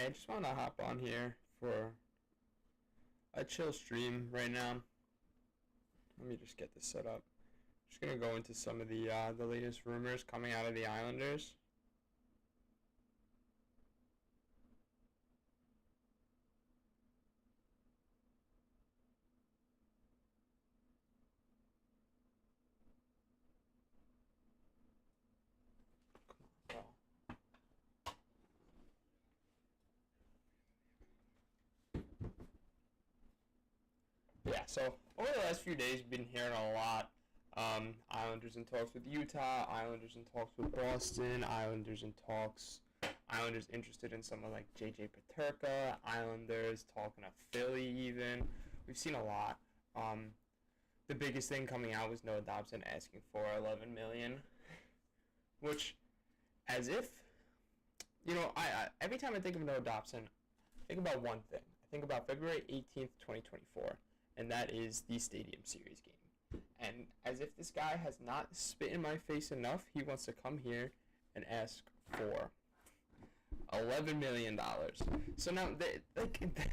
I just want to hop on here for a chill stream right now. Let me just get this set up. Just gonna go into some of the latest rumors coming out of the Islanders. Yeah, so over the last few days, we've been hearing a lot. Islanders in talks with Utah, Islanders in talks with Boston, Islanders interested in someone like JJ Peterka, Islanders talking to Philly even. We've seen a lot. The biggest thing coming out was Noah Dobson asking for $11 million, which, as if, I every time I think of Noah Dobson, I think about one thing. I think about February 18th, 2024. And that is the Stadium Series game. And as if this guy has not spit in my face enough, he wants to come here and ask for $11 million. So now,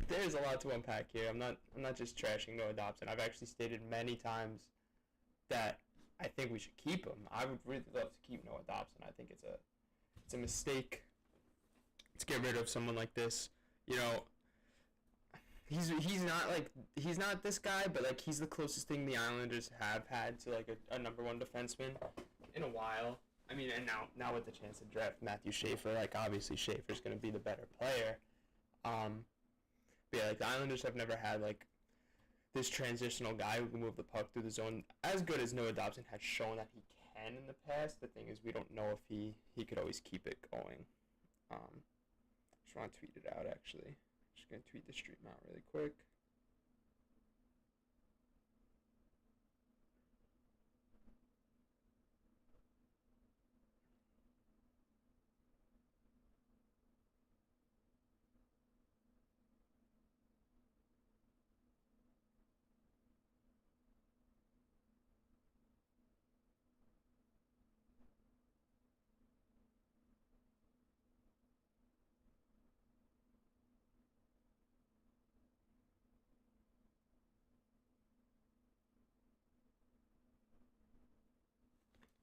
there's a lot to unpack here. I'm not just trashing Noah Dobson. I've actually stated many times that I think we should keep him. I would really love to keep Noah Dobson. I think it's a mistake to get rid of someone like this. He's not this guy, but like he's the closest thing the Islanders have had to like a number one defenseman in a while. I mean, and now with the chance to draft Matthew Schaefer, like obviously Schaefer's gonna be the better player. But yeah, like the Islanders have never had like this transitional guy who can move the puck through the zone as good as Noah Dobson has shown that he can in the past. The thing is, we don't know if he could always keep it going. Just want to tweet it out actually. Just gonna tweet the stream out really quick.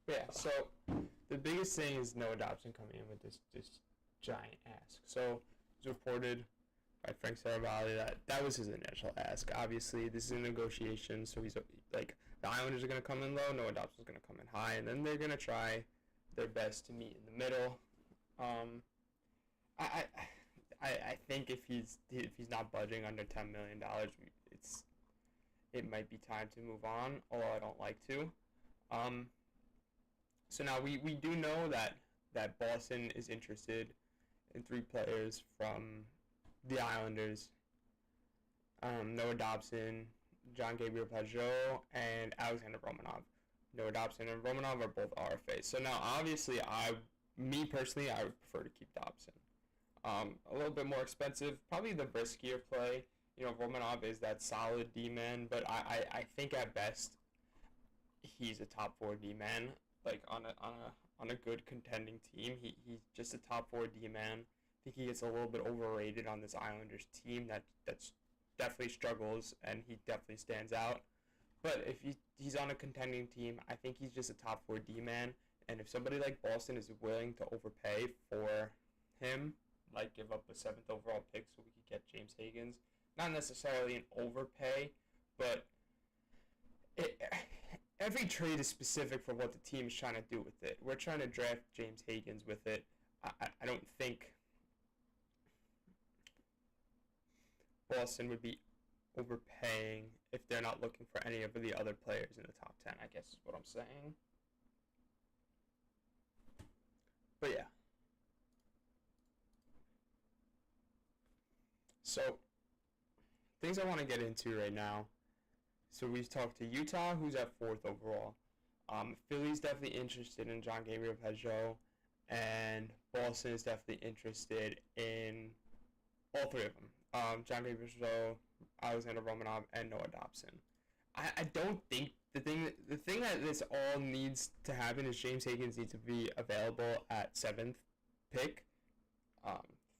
Yeah, so the biggest thing is Noah Dobson coming in with this giant ask. So it was reported by Frank Saravalli that was his initial ask. Obviously, this is a negotiation, so he's like the Islanders are going to come in low, Noah Dobson's going to come in high, and then they're going to try their best to meet in the middle. I think if he's not budging under $10 million, it might be time to move on. Although I don't like to. So now we do know that Boston is interested in 3 players from the Islanders. Noah Dobson, John Gabriel Pajot, and Alexander Romanov. Noah Dobson and Romanov are both RFAs. So now obviously me personally, I would prefer to keep Dobson. A little bit more expensive, probably the riskier play. Romanov is that solid D-man, but I think at best he's a top 4 D-man. Like on a good contending team, he's just a top 4 D-man. I think he gets a little bit overrated on this Islanders team that's definitely struggles, and he definitely stands out. But if he's on a contending team, I think he's just a top 4 D-man. And if somebody like Boston is willing to overpay for him, like give up a 7th overall pick so we could get James Higgins, not necessarily an overpay, but every trade is specific for what the team is trying to do with it. We're trying to draft James Higgins with it. I don't think Boston would be overpaying if they're not looking for any of the other players in the top 10, I guess is what I'm saying. But yeah. So, things I want to get into right now. So we've talked to Utah, who's at 4th overall. Philly's definitely interested in John Gabriel Pajot, and Boston is definitely interested in all 3 of them. John Gabriel Pajot, Alexander Romanov, and Noah Dobson. I don't think the thing that this all needs to happen is James Higgins needs to be available at 7th pick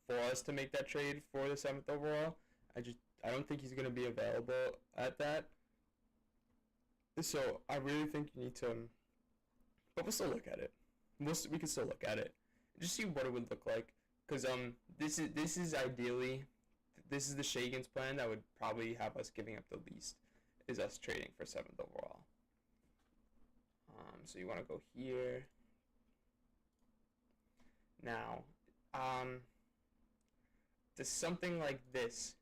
for us to make that trade for the 7th overall. I don't think he's going to be available at that. So I really think you need to, but we'll still look at it. We can still look at it, just see what it would look like. Because this is ideally, this is the Shagans plan that would probably have us giving up the least, is us trading for 7th overall. So you want to go here. Now, does something like this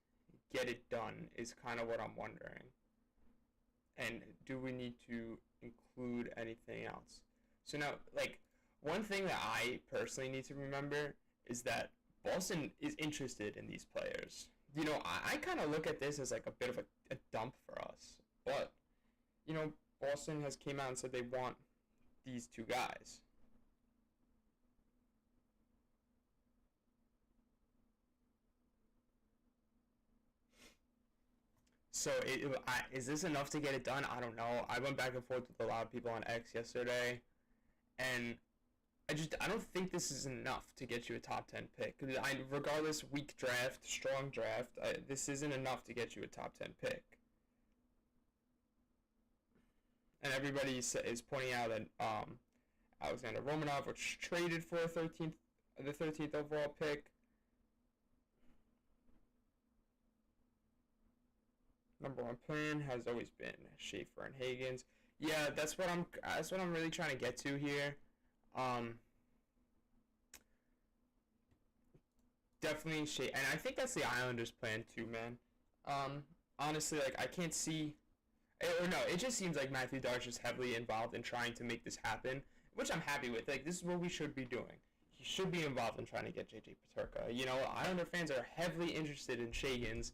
get it done is kind of what I'm wondering. And do we need to include anything else? So now, like, one thing that I personally need to remember is that Boston is interested in these players. You know, I kind of look at this as like a bit of a dump for us. But, you know, Boston has came out and said they want these 2 guys. So is this enough to get it done? I don't know. I went back and forth with a lot of people on X yesterday, and I don't think this is enough to get you a top 10 pick. Regardless, weak draft, strong draft, this isn't enough to get you a top 10 pick. And everybody is pointing out that Alexander Romanov was traded for the 13th overall pick. Number 1 plan has always been Schaefer and Higgins. Yeah, that's what I'm really trying to get to here. Definitely Schaefer, and I think that's the Islanders' plan too, man. Honestly, like, I can't see, or no, it just seems like Matthew Darch is heavily involved in trying to make this happen, which I'm happy with. Like, this is what we should be doing. He should be involved in trying to get JJ Peterka. You know, Islander fans are heavily interested in Shagans,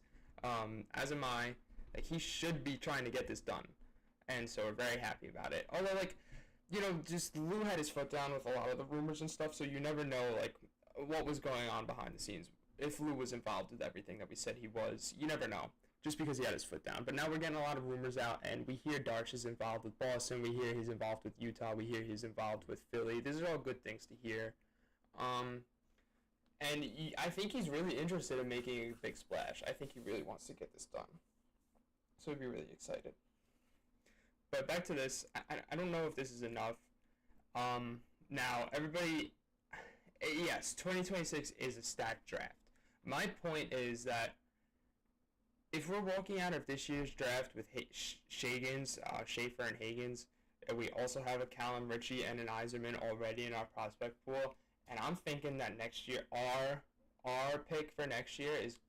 as am I. Like, he should be trying to get this done, and so we're very happy about it. Although, like, you know, just Lou had his foot down with a lot of the rumors and stuff, so you never know, like, what was going on behind the scenes. If Lou was involved with everything that we said he was, you never know, just because he had his foot down. But now we're getting a lot of rumors out, and we hear Darch is involved with Boston, we hear he's involved with Utah, we hear he's involved with Philly. These are all good things to hear. And I think he's really interested in making a big splash. I think he really wants to get this done. So I'd be really excited. But back to this, I don't know if this is enough. Now, everybody, yes, 2026 is a stacked draft. My point is that if we're walking out of this year's draft with Shagans, Schaefer, and Higgins, and we also have a Callum Ritchie and an Yzerman already in our prospect pool, and I'm thinking that next year, our pick for next year is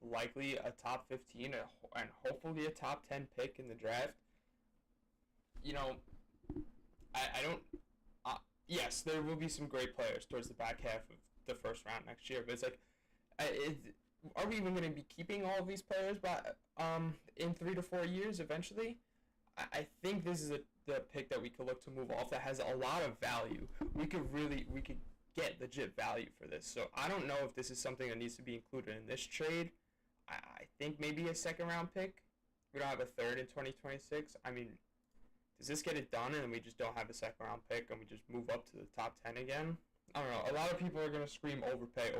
likely a top 15 and hopefully a top 10 pick in the draft. You know, I don't. Yes, there will be some great players towards the back half of the first round next year, but it's like, are we even going to be keeping all of these players in 3 to 4 years eventually? I think this is the pick that we could look to move off that has a lot of value. We could get legit value for this. So I don't know if this is something that needs to be included in this trade. I think maybe a 2nd round pick. We don't have a 3rd in 2026. I mean, does this get it done and we just don't have a 2nd round pick and we just move up to the top 10 again? I don't know. A lot of people are going to scream overpay.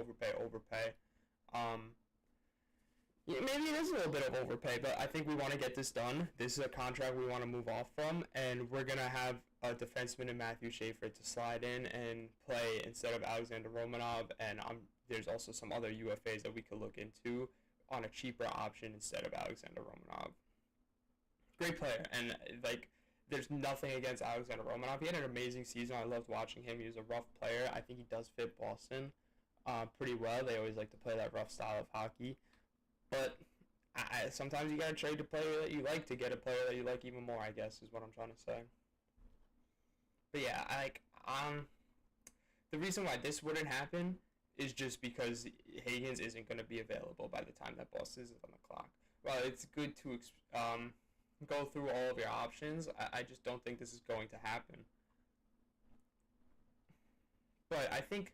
Yeah, maybe it is a little bit of overpay, but I think we want to get this done. This is a contract we want to move off from, and we're going to have a defenseman in Matthew Schaefer to slide in and play instead of Alexander Romanov, and there's also some other UFAs that we could look into on a cheaper option instead of Alexander Romanov. Great player, and like, there's nothing against Alexander Romanov. He had an amazing season. I loved watching him. He was a rough player. I think he does fit Boston pretty well. They always like to play that rough style of hockey. But sometimes you got to trade the player that you like to get a player that you like even more, I guess, is what I'm trying to say. But yeah, the reason why this wouldn't happen is just because Higgins isn't going to be available by the time that Boston is on the clock. While it's good to go through all of your options, I just don't think this is going to happen. But I think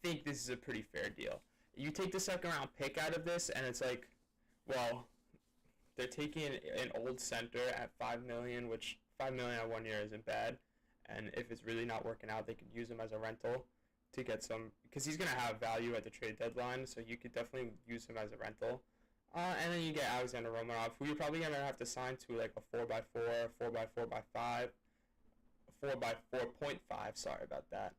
this is a pretty fair deal. You take the 2nd round pick out of this, and it's like, well, they're taking an old center at $5 million, which $5 million at 1 year isn't bad. And if it's really not working out, they could use him as a rental to get some, because he's going to have value at the trade deadline, so you could definitely use him as a rental. And then you get Alexander Romanov, who you're probably going to have to sign to like a 4x4, 4x4x5, 4x4.5, sorry about that.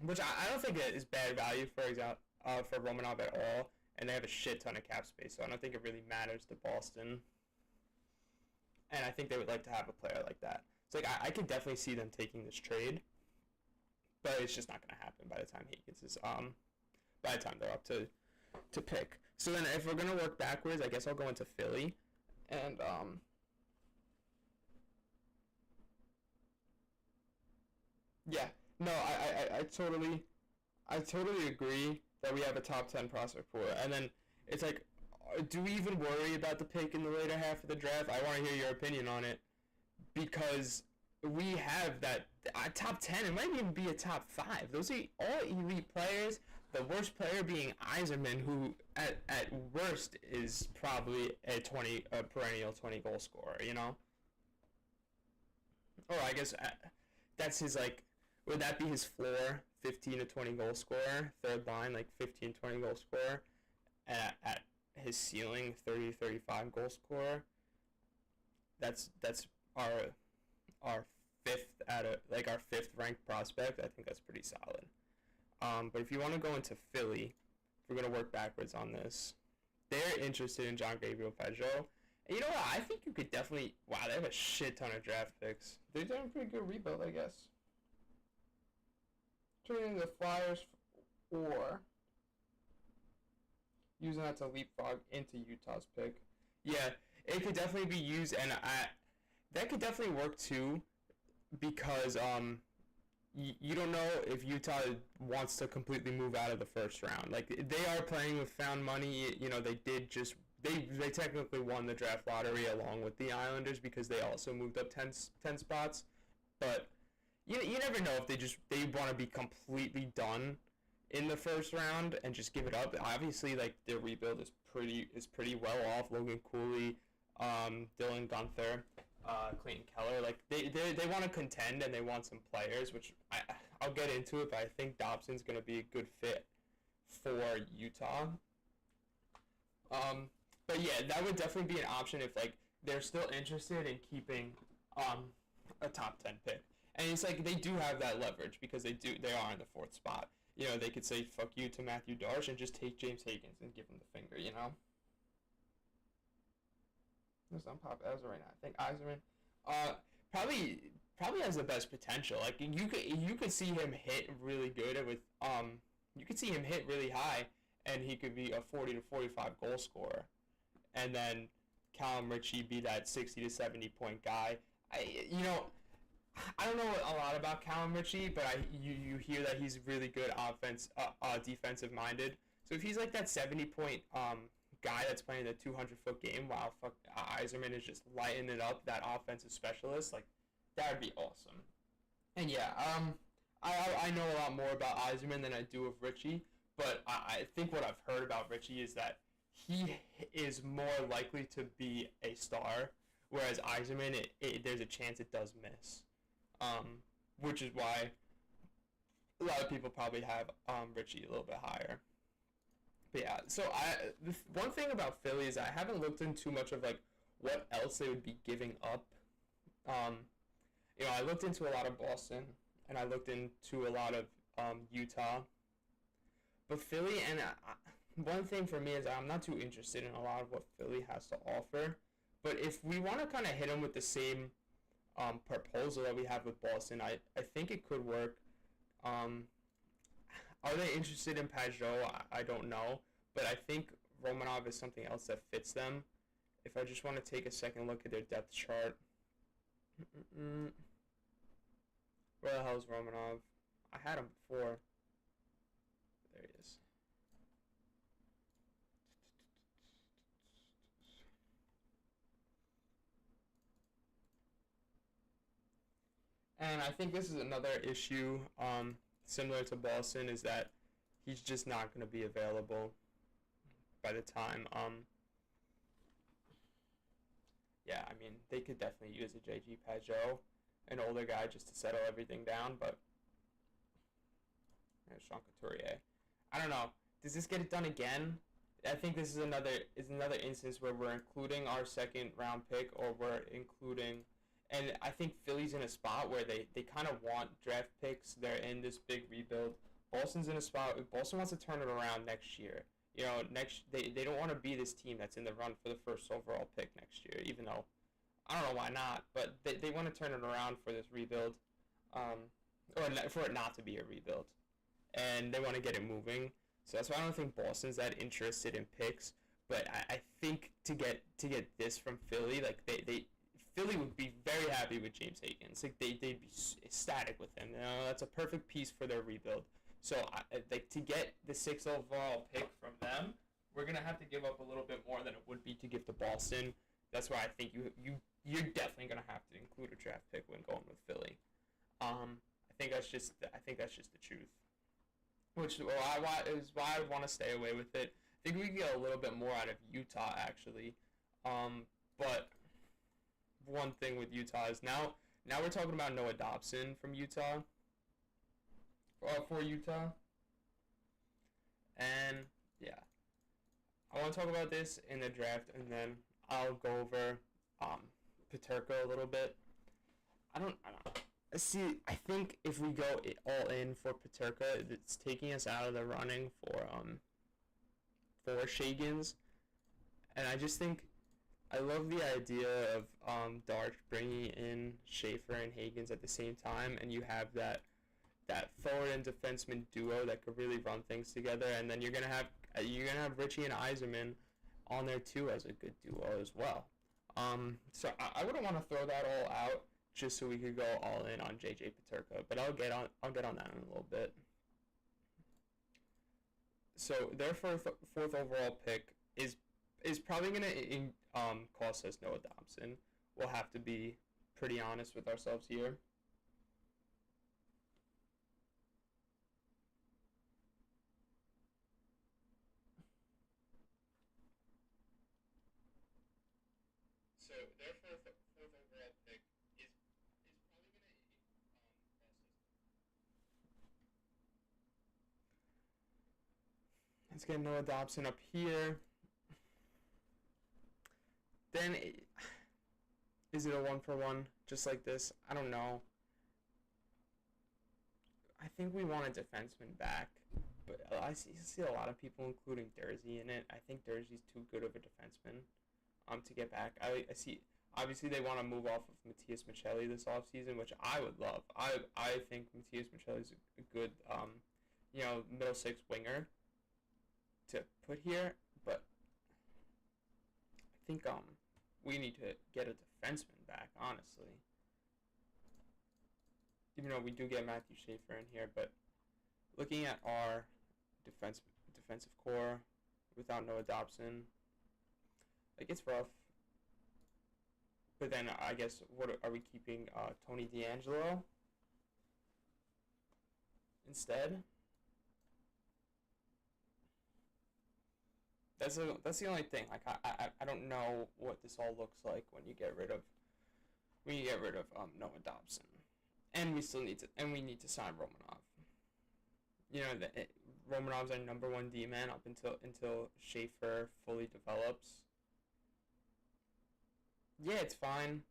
Which I don't think is bad value for Romanov at all, and they have a shit ton of cap space, so I don't think it really matters to Boston. And I think they would like to have a player like that. So like I could definitely see them taking this trade, but it's just not going to happen by the time he gets his by the time they're up to pick. So then if we're going to work backwards, I guess I'll go into Philly, and yeah, no, I totally agree that we have a top 10 prospect pool, and then it's like, do we even worry about the pick in the later half of the draft? I want to hear your opinion on it, because we have that top 10. It might even be a top 5. Those are all elite players. The worst player being Yzerman, who at worst is probably a perennial 20 goal scorer. You know, or I guess that's his like. Would that be his floor? 15 to 20 goal scorer, third line, like 15, 20 goal scorer, at his ceiling, 30 to 35 goal scorer. That's our fifth ranked prospect. I think that's pretty solid. But if you want to go into Philly, if we're gonna work backwards on this, they're interested in John Gabriel Peugeot. And you know what? I think you could definitely. Wow, they have a shit ton of draft picks. They're doing a pretty good rebuild, I guess. Turning the Flyers or using that to leapfrog into Utah's pick. Yeah, it could definitely be used, and that could definitely work too, because you don't know if Utah wants to completely move out of the first round. Like, they are playing with found money. You know, they technically won the draft lottery along with the Islanders, because they also moved up 10 spots, but you never know if they want to be completely done in the first round and just give it up. Obviously, like, their rebuild is pretty well off. Logan Cooley, Dylan Guenther, Clayton Keller, like they want to contend, and they want some players, which I'll get into it, but I think Dobson's going to be a good fit for Utah. But yeah, that would definitely be an option if like they're still interested in keeping a top 10 pick. And it's like they do have that leverage, because they are in the 4th spot. You know, they could say fuck you to Matthew Darche and just take James Higgins and give him the finger, you know? There's some pop as right now. I think Yzerman probably has the best potential. Like, you could see him hit really good with you could see him hit really high, and he could be a 40 to 45 goal scorer. And then Callum Ritchie be that 60 to 70 point guy. I don't know a lot about Callum Ritchie, but you hear that he's really good defensive minded. So if he's like that 70 point guy that's playing the 200-foot game, while Yzerman is just lighting it up, that offensive specialist, like, that would be awesome. And yeah, I know a lot more about Yzerman than I do of Ritchie, but I think what I've heard about Ritchie is that he is more likely to be a star, whereas Yzerman, there's a chance it does miss. Which is why a lot of people probably have Ritchie a little bit higher. But yeah, so one thing about Philly is I haven't looked into too much of like what else they would be giving up. I looked into a lot of Boston, and I looked into a lot of Utah. But Philly, and one thing for me is I'm not too interested in a lot of what Philly has to offer. But if we want to kind of hit them with the same proposal that we have with Boston, I think it could work. Are they interested in Peugeot? I don't know, but I think Romanov is something else that fits them. If I just want to take a second look at their depth chart. Where the hell is Romanov? I had him before. There he is. And I think this is another issue, similar to Boston, is that he's just not going to be available by the time. Yeah, I mean, they could definitely use a JG Peugeot, an older guy, just to settle everything down, but Sean Couturier. I don't know. Does this get it done again? I think this is another instance where we're including our second round pick, or we're including, and I think Philly's in a spot where they kind of want draft picks. They're in this big rebuild. Boston's in a spot. Boston wants to turn it around next year. They don't want to be this team that's in the run for the first overall pick next year. Even though I don't know why not, but they want to turn it around for this rebuild, or for it not to be a rebuild, and they want to get it moving. So that's why I don't think Boston's that interested in picks. But I think to get this from Philly, like Philly would be very happy with James Higgins. Like they'd be ecstatic with him. That's a perfect piece for their rebuild. So to get the 6th overall pick from them, we're gonna have to give up a little bit more than it would be to give to Boston. That's why I think you're definitely gonna have to include a draft pick when going with Philly. I think that's just the truth. Which is why I want to stay away with it. I think we can get a little bit more out of Utah, actually. But one thing with Utah is now we're talking about Noah Dobson from Utah. For Utah. And, yeah. I want to talk about this in the draft, and then I'll go over Peterka a little bit. I don't know. See, I think if we go all in for Peterka, it's taking us out of the running for Shagins, and I just think I love the idea of Dark bringing in Schaefer and Higgins at the same time, and you have that forward and defenseman duo that could really run things together, and then you're gonna have Richie and Yzerman on there too as a good duo as well. So I wouldn't want to throw that all out just so we could go all in on JJ Peterka, but I'll get on that in a little bit. So their fourth overall pick is probably gonna cost us Noah Dobson. We'll have to be pretty honest with ourselves here. So their fourth overall pick is probably gonna Let's get Noah Dobson up here. Then, is it a 1-for-1 just like this? I don't know. I think we want a defenseman back, but I see a lot of people including Dursey in it. I think Dursey's too good of a defenseman to get back. I see. Obviously, they want to move off of Matias Michelli this offseason, which I would love. I think Matias Michelli's a good middle six winger to put here, but I think we need to get a defenseman back, honestly. Even though we do get Matthew Schaefer in here, but looking at our defensive core without Noah Dobson, like, it's rough. But then I guess, what are we keeping? Tony DeAngelo instead? That's the only thing. Like, I don't know what this all looks like when you get rid of Noah Dobson, and we need to sign Romanov. Romanov's our number one D-man up until Schaefer fully develops. Yeah, it's fine,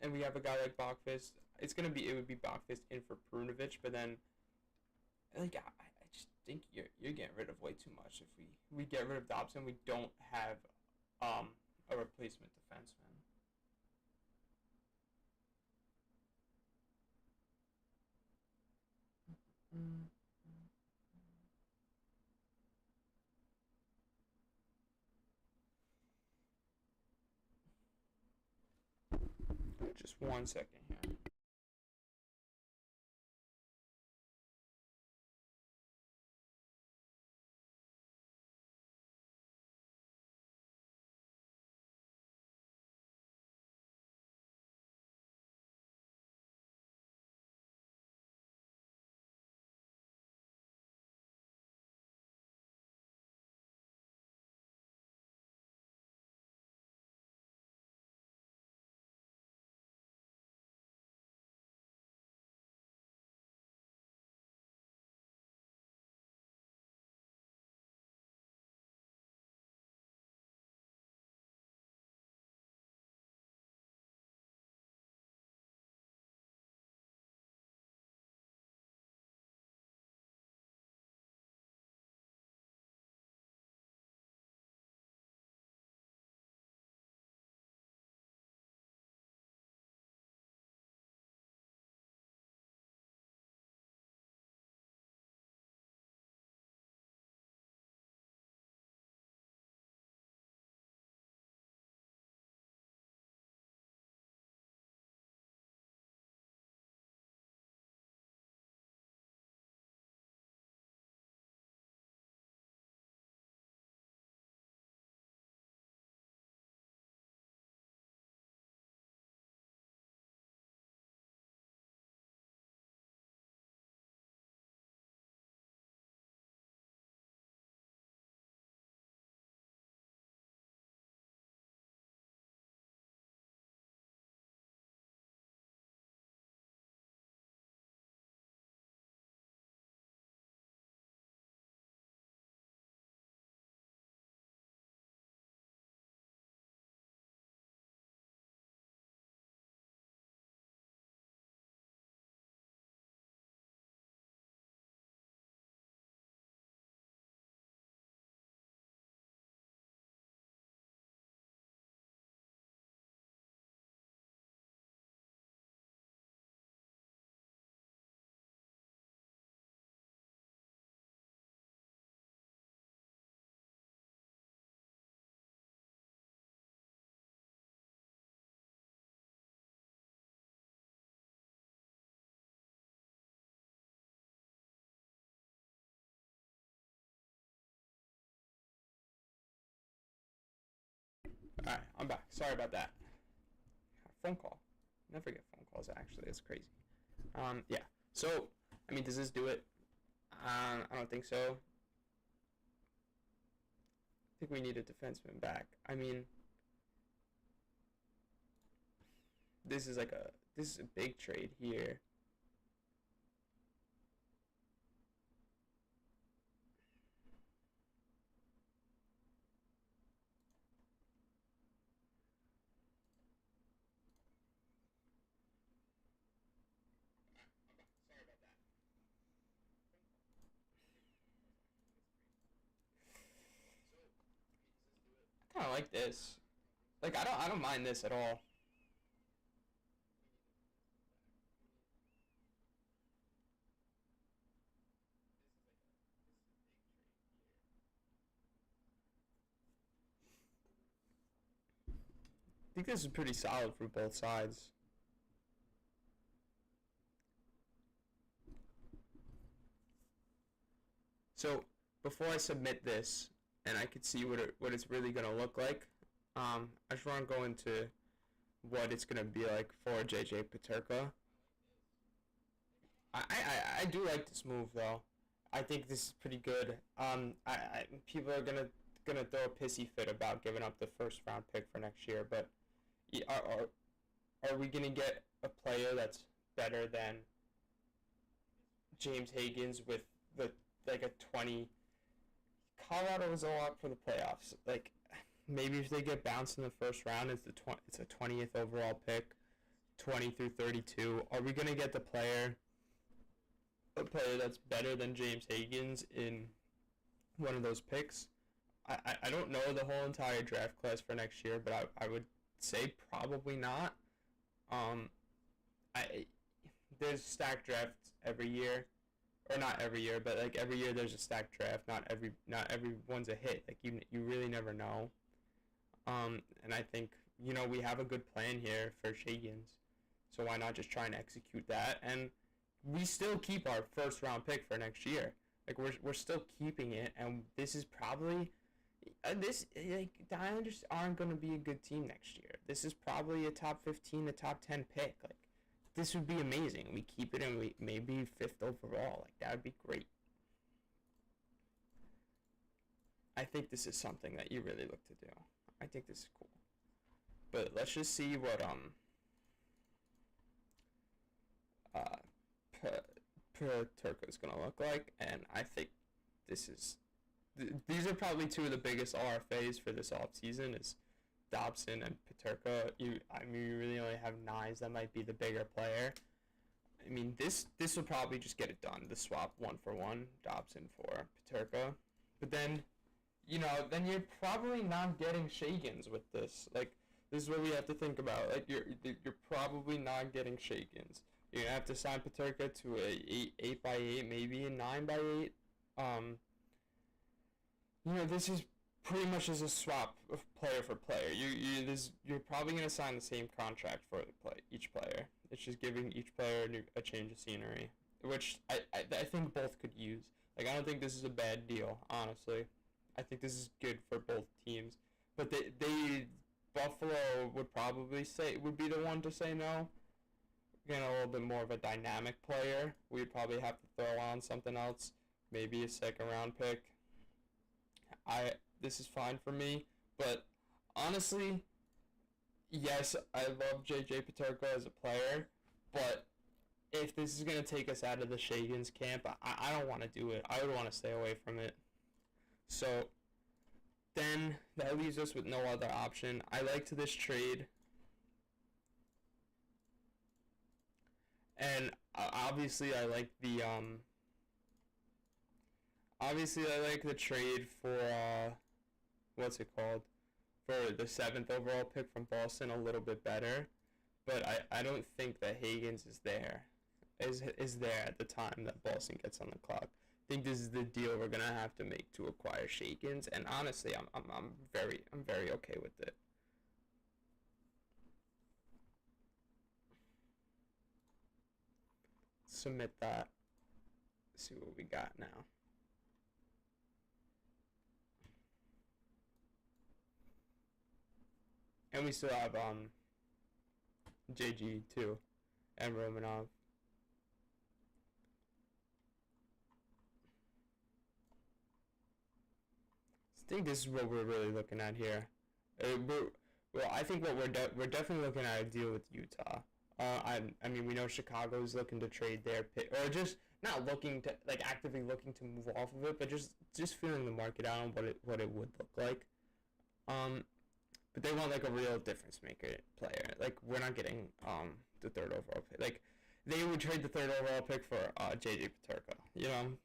and we have a guy like Bachfist. It would be Bachfist in for Perunovic, but then, like, I just think you're getting rid of way too much. If we get rid of Dobson, we don't have a replacement defenseman. Just 1 second here. Alright, I'm back. Sorry about that. Phone call. Never get phone calls, actually. It's crazy. Yeah. So, I mean, does this do it? I don't think so. I think we need a defenseman back. I mean, this is a big trade here. I kind of like this. Like, I don't mind this at all. I think this is pretty solid for both sides. So before I submit this, and I could see what it's really gonna look like, I just want to go into what it's gonna be like for JJ Peterka. I do like this move though. I think this is pretty good. People are gonna throw a pissy fit about giving up the first round pick for next year, but are we gonna get a player that's better than James Higgins with the like a 20? Colorado was a lot for the playoffs. Like, maybe if they get bounced in the first round, it's a 20th overall pick, 20 through 32. Are we gonna get a player that's better than James Higgins in one of those picks? I don't know the whole entire draft class for next year, but I would say probably not. I There's stacked drafts every year, or not every year, but like every year there's a stacked draft. Not every one's a hit. Like you really never know. And I think we have a good plan here for Higgins, so why not just try and execute that? And we still keep our first round pick for next year. Like we're still keeping it, and this is probably the Islanders aren't going to be a good team next year. This is probably a top 15 to top 10 pick. Like, this would be amazing. We keep it and we maybe 5th overall. Like, that would be great. I think this is something that you really look to do. I think this is cool. But let's just see what Turco is going to look like, and I think these are probably two of the biggest RFAs for this offseason is Dobson and Peterka. You really only have Nyes that might be the bigger player. I mean, this will probably just get it done. The swap 1-for-1, Dobson for Peterka. But then, then you're probably not getting Higgins with this. Like, this is what we have to think about. Like, you're probably not getting Higgins. You're gonna have to sign Peterka to a 8x8, maybe a 9x8. This is pretty much as a swap of player for player. You're probably going to sign the same contract for each player. It's just giving each player a change of scenery, which I think both could use. Like, I don't think this is a bad deal, honestly. I think this is good for both teams. But Buffalo would be the one to say no. Getting a little bit more of a dynamic player. We'd probably have to throw on something else, maybe a second round pick. This is fine for me, but honestly, yes, I love JJ Peterka as a player, but if this is going to take us out of the Higgins camp, I don't want to do it. I would want to stay away from it. So then that leaves us with no other option. I liked this trade, and obviously I like the trade for what's it called? For the 7th overall pick from Boston a little bit better. But I don't think that Higgins is there at the time that Boston gets on the clock. I think this is the deal we're gonna have to make to acquire Higgins, and honestly I'm very okay with it. Submit that. See what we got now. And we still have JG too, and Romanov. I think this is what we're really looking at here. I think what we're definitely looking at a deal with Utah. I mean, we know Chicago's looking to trade their pick, or just not looking to, like, actively looking to move off of it, but just feeling the market out on what it would look like. But they want, like, a real difference maker player. Like, we're not getting the third overall pick. Like, they would trade the third overall pick for JJ Peterka, you know,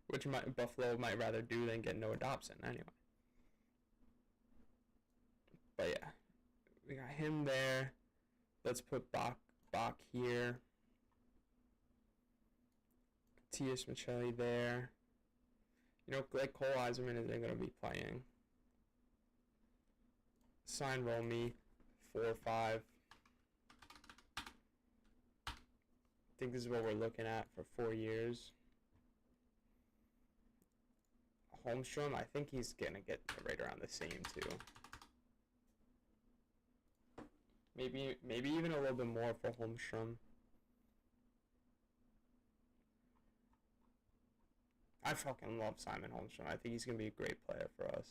which Buffalo might rather do than get Noah Dobson anyway. But yeah, we got him there. Let's put Bach here. T.S. Michelli there. You know, like, Cole Eiserman isn't going to be playing. Sign Romy, 4 or 5. I think this is what we're looking at for 4 years. Holmstrom, I think he's going to get right around the same too. Maybe even a little bit more for Holmstrom. I fucking love Simon Holmstrom. I think he's going to be a great player for us.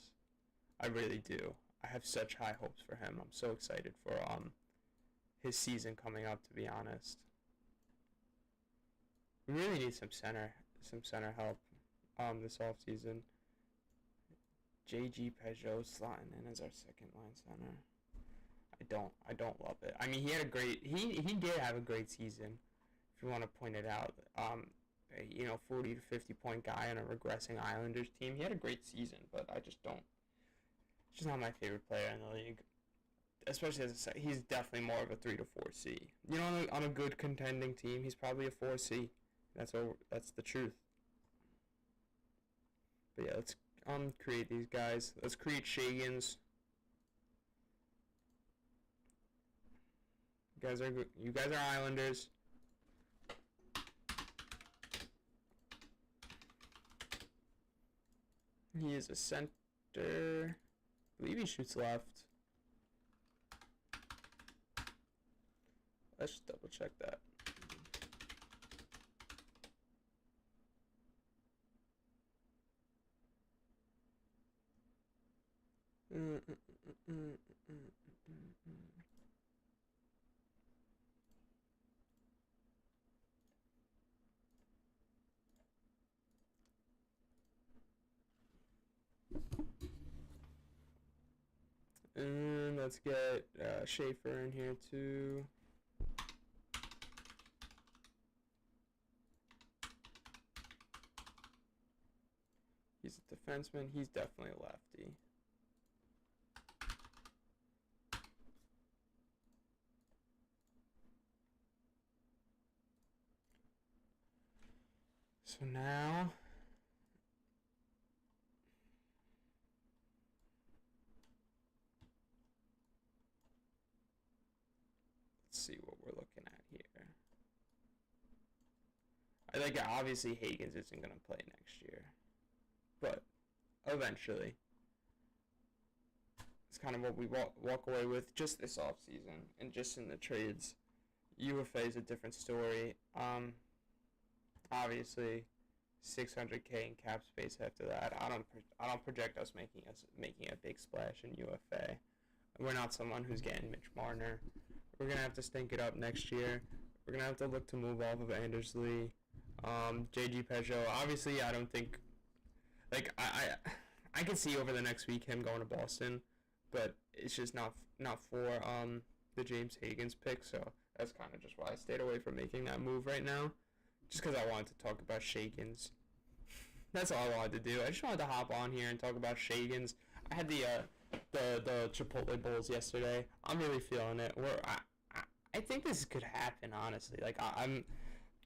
I really do. I have such high hopes for him. I'm so excited for his season coming up, to be honest. We really need some center help this offseason. JG Peugeot slotting in as our second line center. I don't love it. I mean, he did have a great season, if you want to point it out. 40 to 50 point guy on a regressing Islanders team. He had a great season, but I just don't. He's just not my favorite player in the league. Especially he's definitely more of a 3 to 4C. You know, on a good contending team, he's probably a 4C. That's the truth. But yeah, let's create these guys. Let's create Shagans. You guys are Islanders. He is a center. I believe he shoots left. Let's just double check that. And let's get Schaefer in here too. He's a defenseman. He's definitely a lefty. So now let's see what we're looking at here. I think obviously Higgins isn't going to play next year, but eventually. It's kind of what we walk away with just this offseason and just in the trades. UFA is a different story. Obviously, 600K in cap space after that. I don't project us making a big splash in UFA. We're not someone who's getting Mitch Marner. We're gonna have to stink it up next year. We're gonna have to look to move off of Anders Lee. JG Peugeot. Obviously, I don't think. Like I can see over the next week him going to Boston, but it's just not for the James Higgins pick. So that's kind of just why I stayed away from making that move right now. Just because I wanted to talk about Shagans. That's all I wanted to do. I just wanted to hop on here and talk about Shagans. I had the Chipotle Bowls yesterday. I'm really feeling it. I think this could happen, honestly. Like, I'm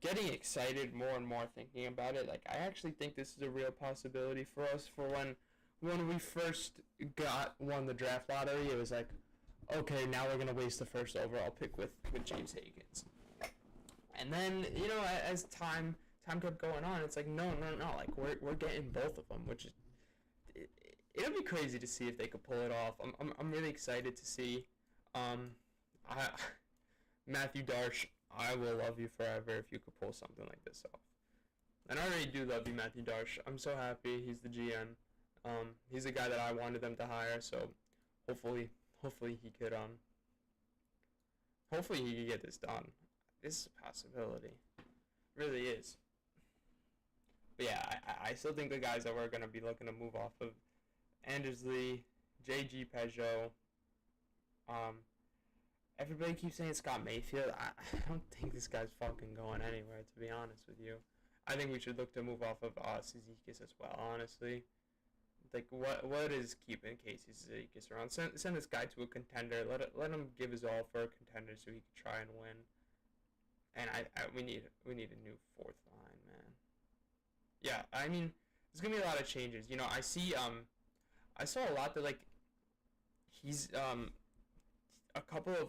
getting excited more and more thinking about it. Like, I actually think this is a real possibility for us. For when we first won the draft lottery, it was like, okay, now we're going to waste the first overall pick with James Higgins. And then, you know, as time kept going on, it's like, no, like, we're getting both of them, which is, it'll be crazy to see if they could pull it off. I'm really excited to see. I Matthew Darsh, I will love you forever if you could pull something like this off. And I already do love you, Matthew Darsh. I'm so happy he's the GM. He's the guy that I wanted them to hire. So hopefully he could get this done. This is a possibility. It really is. But yeah, I still think the guys that we're going to be looking to move off of Anders Lee, J.G. Peugeot, everybody keeps saying Scott Mayfield. I don't think this guy's fucking going anywhere, to be honest with you. I think we should look to move off of Cizikas as well, honestly. Like, what is keeping Casey Cizikas around? Send this guy to a contender. Let him give his all for a contender so he can try and win. And we need a new fourth line, man. Yeah, I mean, there's gonna be a lot of changes. You know, I saw a lot that, like, he's a couple of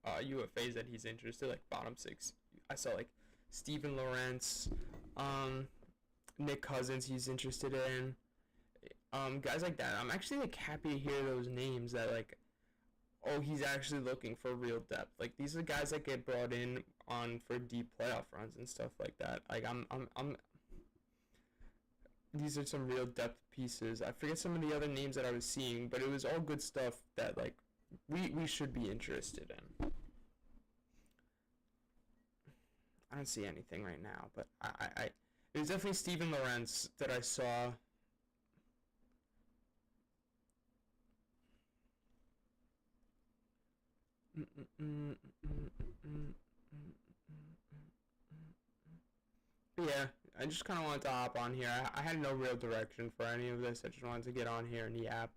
UFAs that he's interested, like bottom six. I saw like Steven Lorentz, Nick Cousins he's interested in, guys like that. I'm actually like happy to hear those names that, like, oh, he's actually looking for real depth. Like, these are guys that get brought in on for deep playoff runs and stuff like that. Like, these are some real depth pieces. I forget some of the other names that I was seeing, but it was all good stuff that, like, we should be interested in. I don't see anything right now, but it was definitely Steven Lorentz that I saw. But yeah, I just kind of wanted to hop on here. I had no real direction for any of this. I just wanted to get on here and yap.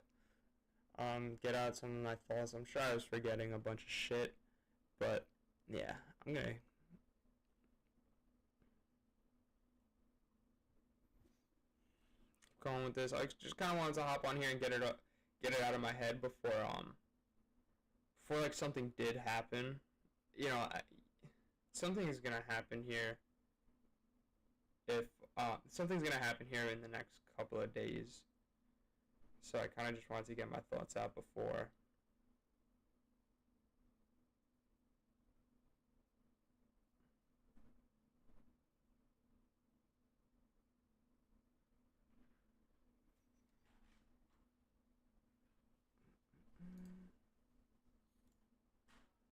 Get out some of my thoughts. I'm sure I was forgetting a bunch of shit, but yeah, I'm gonna going with this. I just kind of wanted to hop on here and get it out of my head before like something did happen. You know, something is gonna happen here. If something's gonna happen here in the next couple of days. So I kind of just wanted to get my thoughts out before